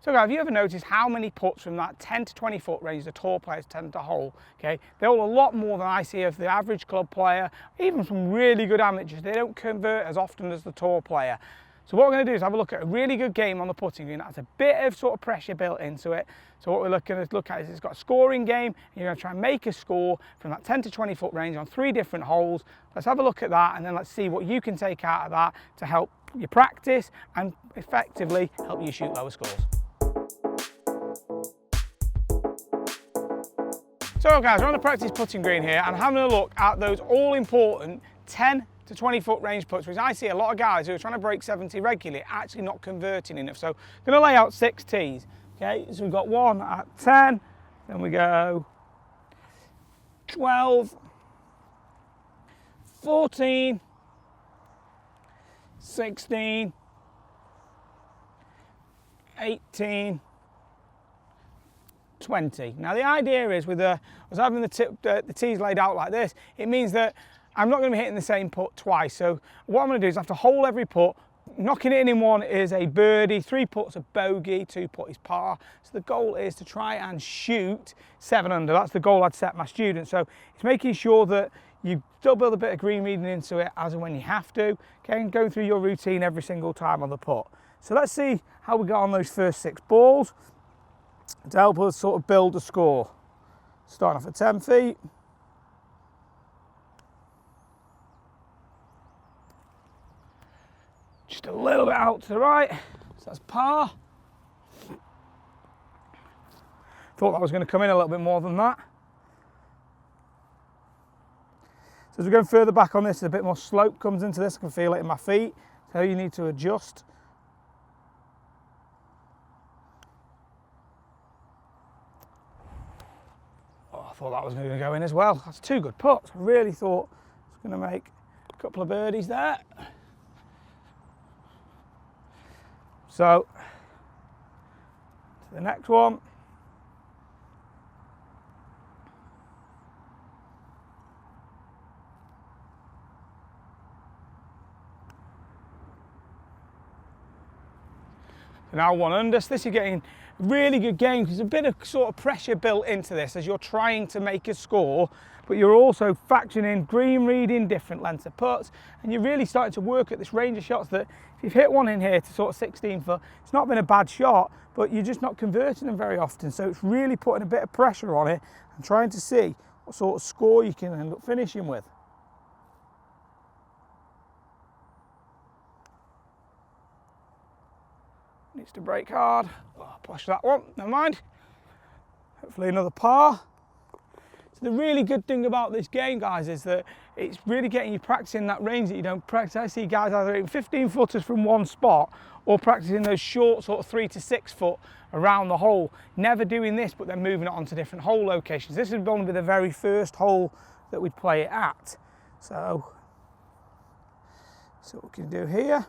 So guys, have you ever noticed how many putts from that 10 to 20 foot range the tour players tend to hole? Okay, they hole a lot more than I see of the average club player, even some really good amateurs. They don't convert as often as the tour player. So what we're going to do is have a look at a really good game on the putting green that has a bit of sort of pressure built into it. So what we're looking to look at is it's got a scoring game, and you're going to try and make a score from that 10 to 20 foot range on 3 different holes. Let's have a look at that, and then let's see what you can take out of that to help you practice and effectively help you shoot lower scores. So guys, we're on the practice putting green here and having a look at those all important 10 to 20 foot range putts, which I see a lot of guys who are trying to break 70 regularly actually not converting enough. So I'm going to lay out 6 tees. Okay, so we've got one at 10, then we go 12, 14, 16, 18, 20. Now the idea is with us having the tees laid out like this, it means that I'm not going to be hitting the same putt twice. So what I'm going to do is I have to hole every putt. Knocking it in one is a birdie, 3 putts a bogey, 2 putt is par. So the goal is to try and shoot 7 under. That's the goal I'd set my students. So it's making sure that you still build a bit of green reading into it as and when you have to. Okay, and going through your routine every single time on the putt. So let's see how we got on those first 6 balls to help us sort of build a score. Starting off at 10 feet. Just a little bit out to the right, so that's par. Thought that was going to come in a little bit more than that. So as we're going further back on this, a bit more slope comes into this. I can feel it in my feet, so you need to adjust. Oh, I thought that was going to go in as well. That's 2 good putts. I really thought I was going to make a couple of birdies there. So, to the next one. So now 1 under. So this is getting a really good game because there's a bit of sort of pressure built into this as you're trying to make a score, but you're also factoring in green reading, different lengths of putts, and you're really starting to work at this range of shots that if you've hit one in here to sort of 16 foot, it's not been a bad shot, but you're just not converting them very often. So it's really putting a bit of pressure on it and trying to see what sort of score you can end up finishing with. Needs to brake hard. Oh, push that one, never mind. Hopefully another par. So the really good thing about this game, guys, is that it's really getting you practicing that range that you don't practice. I see guys either hitting 15 footers from one spot or practicing those short sort of 3 to 6 foot around the hole. Never doing this, but then moving it on to different hole locations. This is going to be the very first hole that we'd play it at. So what we can do here.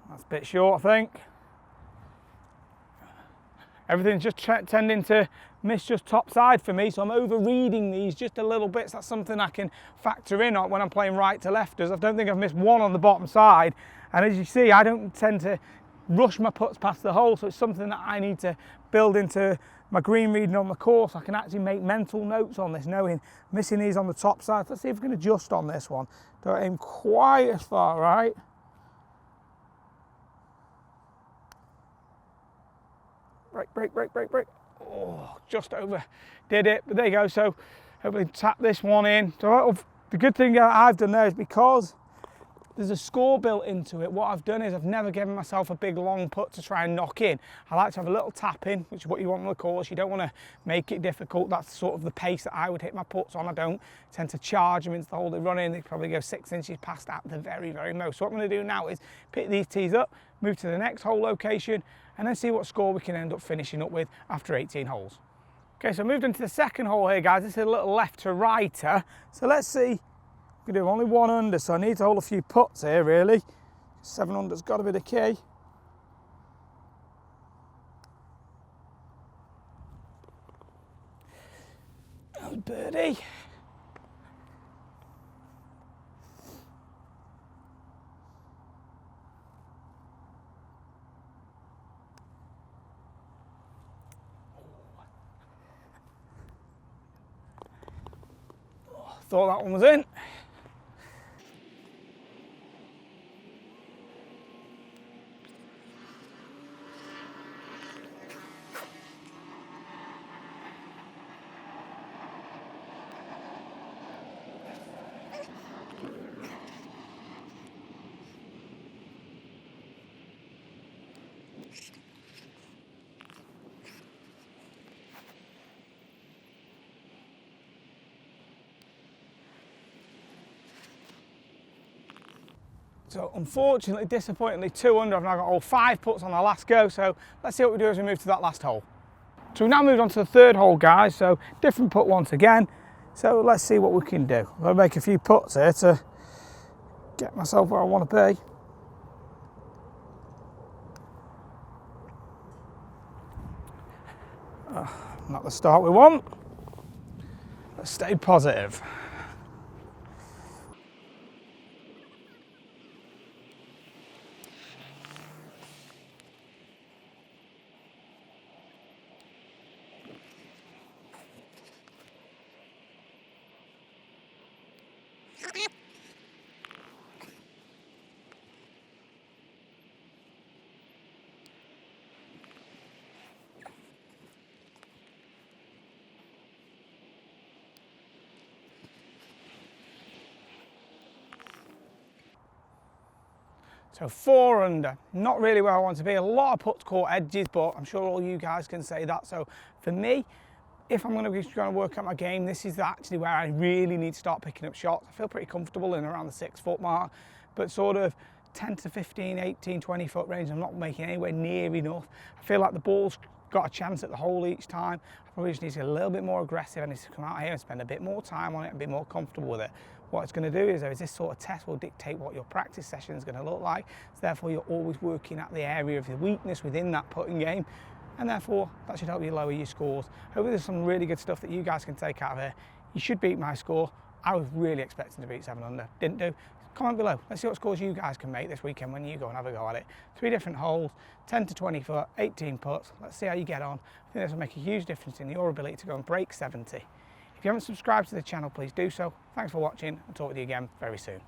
That's a bit short, I think. Everything's just tending to miss just top side for me, so I'm over-reading these just a little bit. So that's something I can factor in on when I'm playing right to lefters. I don't think I've missed one on the bottom side, and as you see, I don't tend to rush my putts past the hole, so it's something that I need to build into my green reading on the course. I can actually make mental notes on this, knowing missing these on the top side. Let's see if we can adjust on this one. Don't aim quite as far right. Break. Oh, just over did it, but there you go. So hopefully tap this one in. So the good thing I've done there is because there's a score built into it, what I've done is I've never given myself a big long putt to try and knock in. I like to have a little tap in, which is what you want on the course. You don't want to make it difficult. That's sort of the pace that I would hit my putts on. I don't tend to charge them into the hole they run in. They probably go 6 inches past at the very, very most. So what I'm going to do now is pick these tees up, move to the next hole location, and then see what score we can end up finishing up with after 18 holes. Okay, so I moved into the second hole here, guys. This is a little left to righter. So let's see. We can do only 1 under, so I need to hold a few putts here, really. 7 under's got to be the key. That was birdie. Thought that one was in. So unfortunately, disappointingly, 2 under. I've now got all 5 putts on the last go. So let's see what we do as we move to that last hole. So we've now moved on to the 3rd hole, guys. So different putt once again. So let's see what we can do. I'm going to make a few putts here to get myself where I want to be. Not the start we want. Let's stay positive. So 4 under, not really where I want to be. A lot of putts caught edges, but I'm sure all you guys can say that. So for me, if I'm going to be trying to work out my game, this is actually where I really need to start picking up shots. I feel pretty comfortable in around the 6 foot mark, but sort of 10 to 15, 18, 20 foot range, I'm not making anywhere near enough. I feel like the ball's got a chance at the hole each time. I probably just need to get a little bit more aggressive. I need to come out here and spend a bit more time on it and be more comfortable with it. What it's going to do is this sort of test will dictate what your practice session is going to look like. So therefore, you're always working at the area of the weakness within that putting game, and therefore that should help you lower your scores. Hopefully there's some really good stuff that you guys can take out of here. You should beat my score. I was really expecting to beat 7 under, didn't do. Comment below. Let's see what scores you guys can make this weekend when you go and have a go at it. 3 different holes, 10 to 20 foot, 18 putts. Let's see how you get on. I think this will make a huge difference in your ability to go and break 70. If you haven't subscribed to the channel, please do so. Thanks for watching. I'll talk with you again very soon.